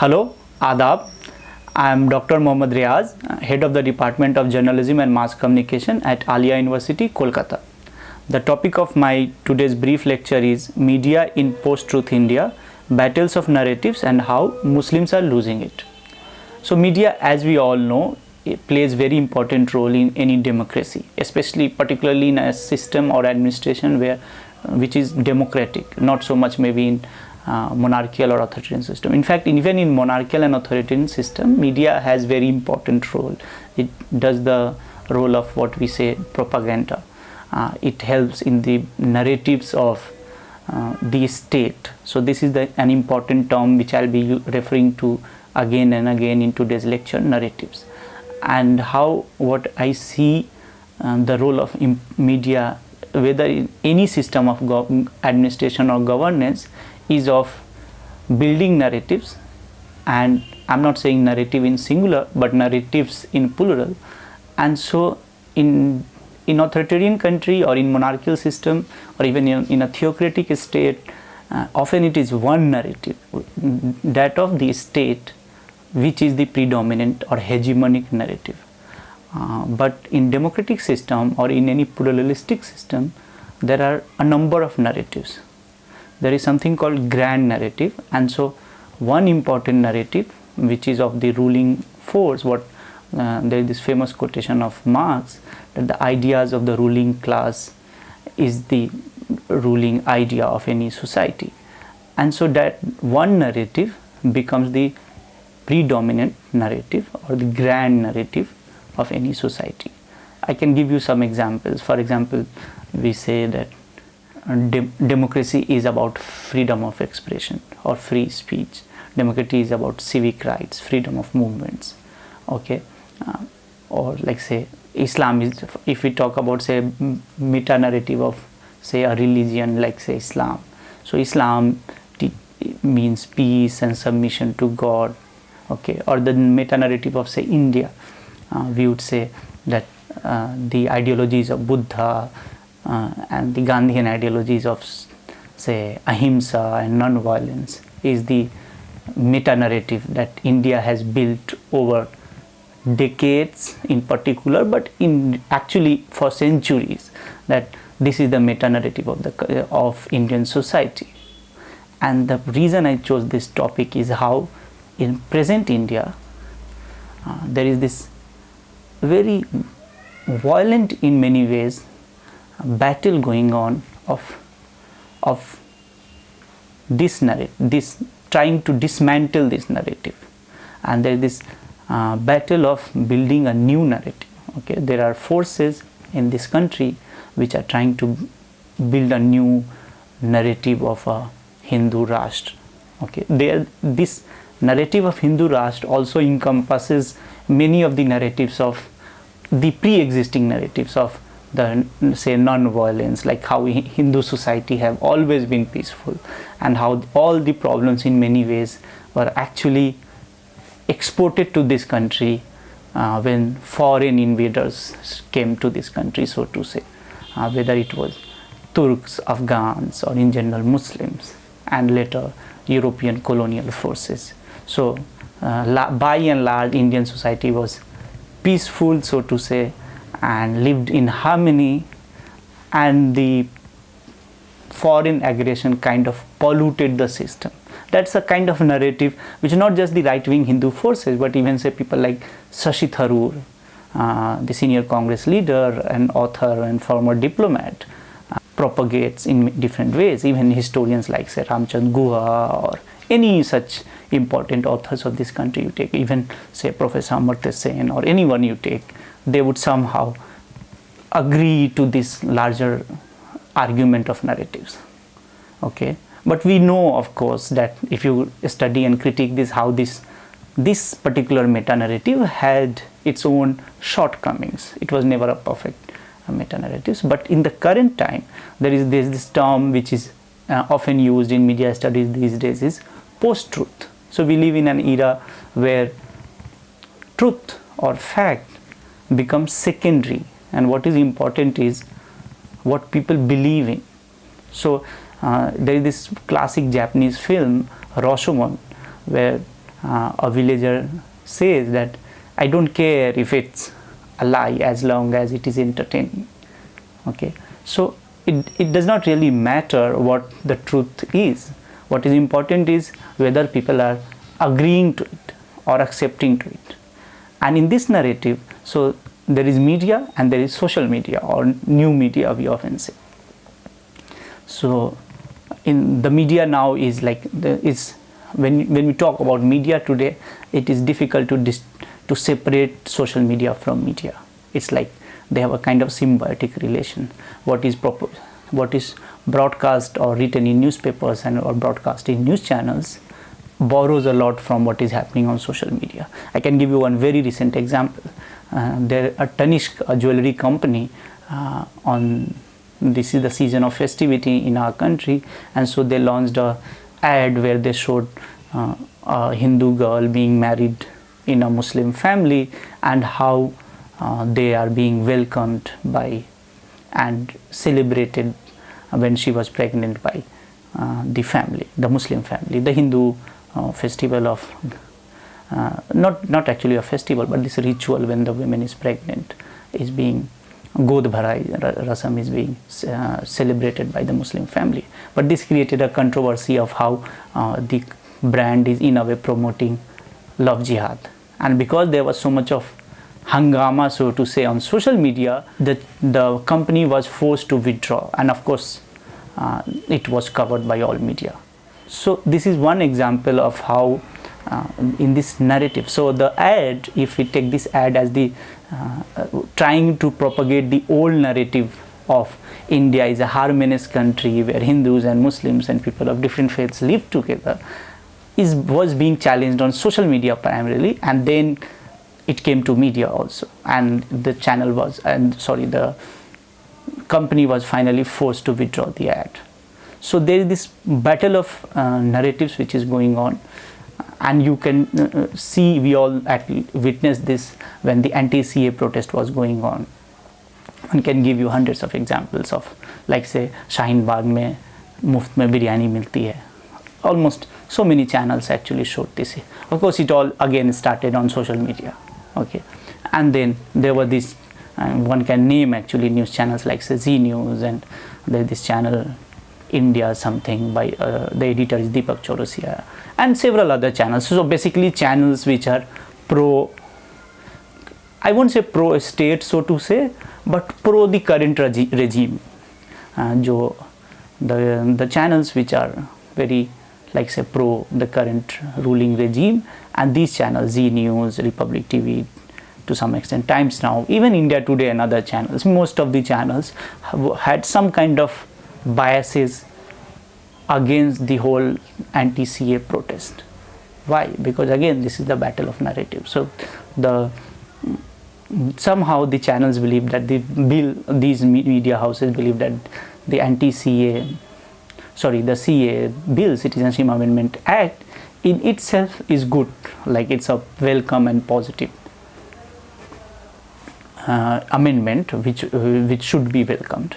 Hello, Adab. I am Dr. Mohammad Riaz, Head of the Department of Journalism and Mass Communication at Alia University, Kolkata. The topic of my today's brief lecture is Media in Post-Truth India, Battles of Narratives and How Muslims are Losing It. So media, as we all know, it plays very important role in any democracy, especially particularly in a system or administration which is democratic, not so much maybe in monarchical or authoritarian system. In fact, even in monarchical and authoritarian system, media has very important role. It does the role of what we say propaganda. It helps in the narratives of the state. So this is an important term which I'll be referring to again and again in today's lecture, narratives, and how what I see the role of media, whether in any system of administration or governance, is of building narratives. And I'm not saying narrative in singular but narratives in plural. And so in authoritarian country or in monarchical system or even in a theocratic state, often it is one narrative, that of the state, which is the predominant or hegemonic narrative. But in democratic system or in any pluralistic system, there are a number of narratives. There is something called grand narrative, and so one important narrative which is of the ruling force, there is this famous quotation of Marx that the ideas of the ruling class is the ruling idea of any society, and so that one narrative becomes the predominant narrative or the grand narrative of any society. I can give you some examples. For example, we say that democracy is about freedom of expression or free speech. Democracy is about civic rights, freedom of movements. Okay, or like say Islam is, if we talk about say meta narrative of say a religion like say Islam. So Islam means peace and submission to God. Okay, or the meta narrative of say India, we would say that the ideologies of Buddha and the Gandhian ideologies of say ahimsa and non-violence is the meta narrative that India has built over decades in particular, but in actually for centuries, that this is the meta narrative of Indian society. And the reason I chose this topic is how in present India there is this very violent in many ways battle going on of this narrative, this trying to dismantle this narrative, and there is this battle of building a new narrative. Okay, there are forces in this country which are trying to build a new narrative of a Hindu Rashtra. Okay, this narrative of Hindu Rashtra also encompasses many of the narratives of the pre-existing narratives of the say non-violence, like how Hindu society have always been peaceful and how all the problems in many ways were actually exported to this country when foreign invaders came to this country, so to say, whether it was Turks, Afghans, or in general Muslims, and later European colonial forces. So by and large Indian society was peaceful, so to say, and lived in harmony, and the foreign aggression kind of polluted the system. That's a kind of narrative which not just the right-wing Hindu forces, but even say people like Shashi Tharoor, the senior Congress leader and author and former diplomat, propagates in different ways. Even historians like say Ramchand Guha or any such important authors of this country you take, even say Professor Amartya Sen or anyone you take, they would somehow agree to this larger argument of narratives. Okay, but we know of course that if you study and critique this, how this particular meta narrative had its own shortcomings. It was never a perfect meta narratives. But in the current time, there's this term which is often used in media studies these days, is post-truth. So we live in an era where truth or fact becomes secondary, and what is important is what people believe in. So there is this classic Japanese film Rashomon, where a villager says that I don't care if it's a lie as long as it is entertaining. Okay, so it does not really matter what the truth is. What is important is whether people are agreeing to it or accepting to it. And in this narrative, so there is media and there is social media or new media, we often say. So in the media now is like when we talk about media today, it is difficult to separate social media from media. It's like they have a kind of symbiotic relation. What is broadcast or written in newspapers and or broadcast in news channels borrows a lot from what is happening on social media. I can give you one very recent example. There a Tanishq, a jewelry company, this is the season of festivity in our country, and so they launched a ad where they showed a Hindu girl being married in a Muslim family and how they are being welcomed by and celebrated when she was pregnant by the family, the Muslim family. The Hindu festival of not actually a festival, but this ritual when the woman is pregnant is being God Bharai Rasam is being celebrated by the Muslim family. But this created a controversy of how the brand is in a way promoting love jihad. And because there was so much of hangama, so to say, on social media, the company was forced to withdraw. And of course, it was covered by all media. So this is one example of how in this narrative, so the ad, if we take this ad as the trying to propagate the old narrative of India is a harmonious country where Hindus and Muslims and people of different faiths live together, was being challenged on social media primarily, and then it came to media also, and the company was finally forced to withdraw the ad. So there is this battle of narratives which is going on, and you can see, we all witnessed this when the anti-CA protest was going on. One can give you hundreds of examples of, like say, Shaheen Bagh mein muft mein biryani milti hai. Almost so many channels actually showed this. Of course, it all again started on social media. Okay, and then there were these, one can name actually news channels like say Z News, and there's this channel India something by the editor is Deepak Chaurasia, and several other channels. So basically channels which are I won't say pro state, so to say, but pro the current regime. The channels which are very, like say, pro the current ruling regime, and these channels, Z News, Republic TV, to some extent Times Now, even India Today and other channels, most of the channels had some kind of biases against the whole anti-CA protest. Why? Because again, this is the battle of narrative. So somehow the channels believe that these media houses believe that the CA bill, Citizenship Amendment Act, in itself is good, like it's a welcome and positive amendment which should be welcomed.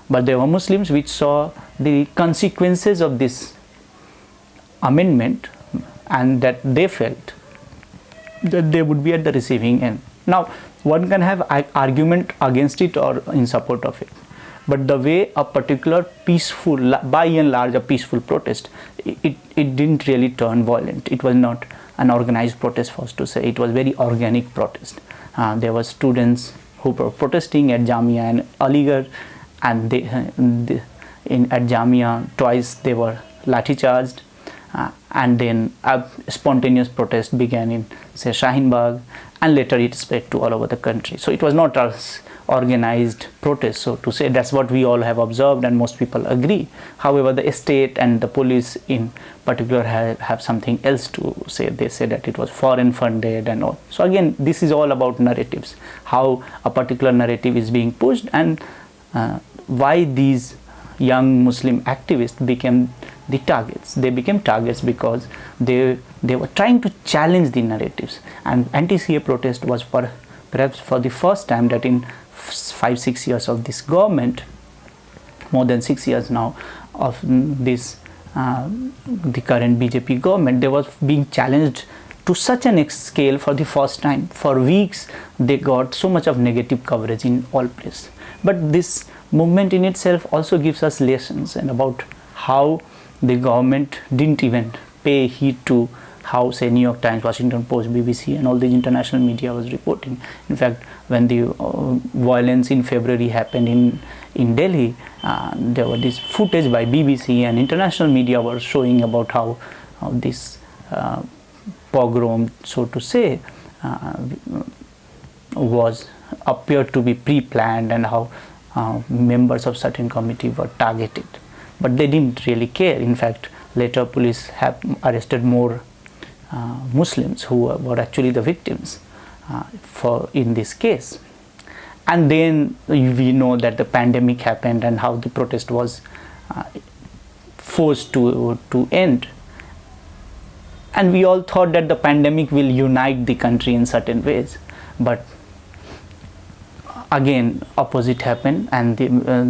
But there were Muslims which saw the consequences of this amendment, and that they felt that they would be at the receiving end. Now, one can have argument against it or in support of it, but the way a particular peaceful, by and large a peaceful protest, it didn't really turn violent. It was not an organized protest, first to say. It was very organic protest. There were students who were protesting at Jamia and Aligarh, and at Jamia twice they were lathi charged, and then a spontaneous protest began in say Shaheen Bagh, and later it spread to all over the country. So it was not a organized protest, so to say. That's what we all have observed and most people agree. However, the state and the police in particular have something else to say. They say that it was foreign funded and all. So again, this is all about narratives, how a particular narrative is being pushed, and why these young Muslim activists became the targets. They became targets because they were trying to challenge the narratives. And anti-CA protest was perhaps for the first time that in 5-6 years of this government, more than 6 years now of this the current BJP government, they was being challenged to such an scale for the first time. For weeks they got so much of negative coverage in all places. But this movement in itself also gives us lessons and about how the government didn't even pay heed to how, say, New York Times, Washington Post, BBC and all the international media was reporting. In fact, when the violence in February happened in Delhi, there was this footage by BBC and international media were showing about how this pogrom, so to say, was appeared to be pre-planned, and how members of certain committee were targeted. But they didn't really care. In fact, later police have arrested more Muslims who were actually the victims in this case. And then we know that the pandemic happened and how the protest was forced to end. And we all thought that the pandemic will unite the country in certain ways, but again opposite happened, and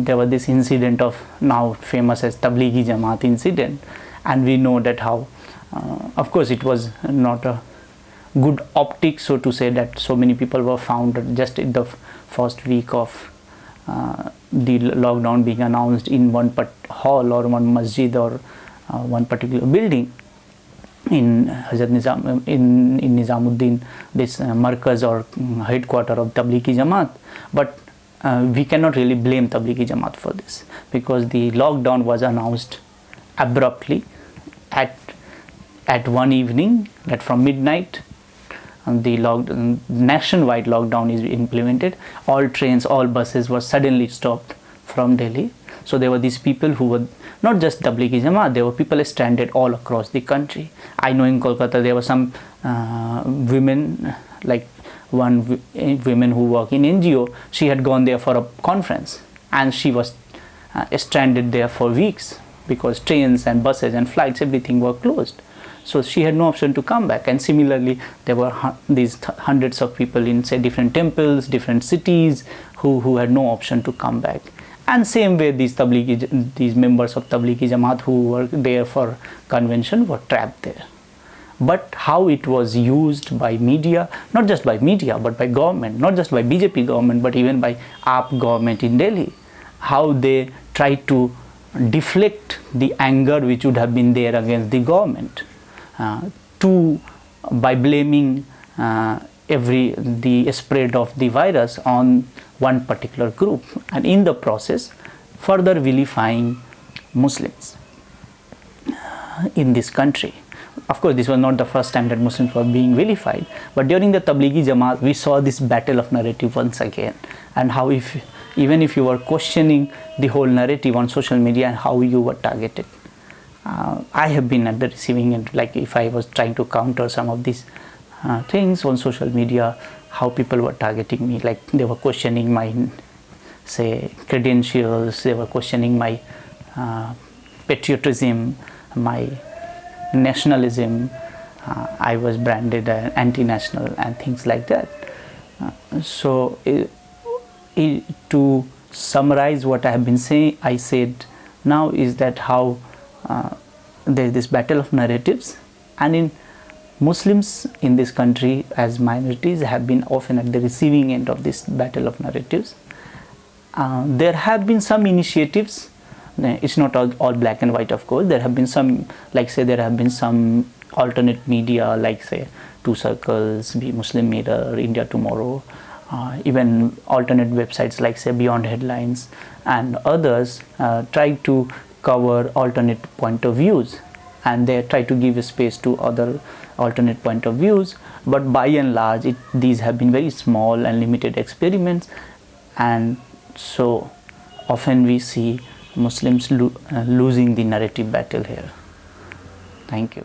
there was this incident of now famous as Tablighi Jamaat incident. And we know that how of course it was not a good optics, so to say, that so many people were found just in the first week of the lockdown being announced in one hall or one masjid or one particular building in Hazrat Nizam, in Nizamuddin, this Markaz or headquarter of Tablighi Jamaat. But we cannot really blame Tablighi Jamaat for this, because the lockdown was announced abruptly at one evening, that from midnight the nationwide lockdown is implemented. All trains, all buses were suddenly stopped from Delhi. So there were these people who were not just Tablighi Jamaat, there were people stranded all across the country. I know in Kolkata there were some women, like one woman who work in NGO, she had gone there for a conference and she was stranded there for weeks because trains and buses and flights, everything were closed. So she had no option to come back. And similarly, there were these hundreds of people in, say, different temples, different cities who had no option to come back. And same way, these members of Tablighi Jamaat who were there for convention were trapped there. But how it was used by media, not just by media, but by government, not just by BJP government, but even by AAP government in Delhi, how they tried to deflect the anger which would have been there against the government by blaming the spread of the virus on one particular group, and in the process further vilifying Muslims in this country. Of course, this was not the first time that Muslims were being vilified, but during the Tablighi Jamaat we saw this battle of narrative once again, and how even if you were questioning the whole narrative on social media and how you were targeted. I have been at the receiving end, like if I was trying to counter some of these things on social media, how people were targeting me, like they were questioning my, say, credentials, they were questioning my patriotism, my nationalism. I was branded anti-national and things like that. So to summarize what I have been saying, I said now is that how there is this battle of narratives, and in Muslims in this country as minorities have been often at the receiving end of this battle of narratives. There have been some initiatives. It's not all black and white, of course. There have been some, like say there have been some alternate media, like say Two Circles, Be Muslim Mirror, India Tomorrow, even alternate websites like say Beyond Headlines and others try to cover alternate point of views, and they try to give a space to other alternate point of views. But by and large these have been very small and limited experiments, and so often we see Muslims losing the narrative battle here. Thank you.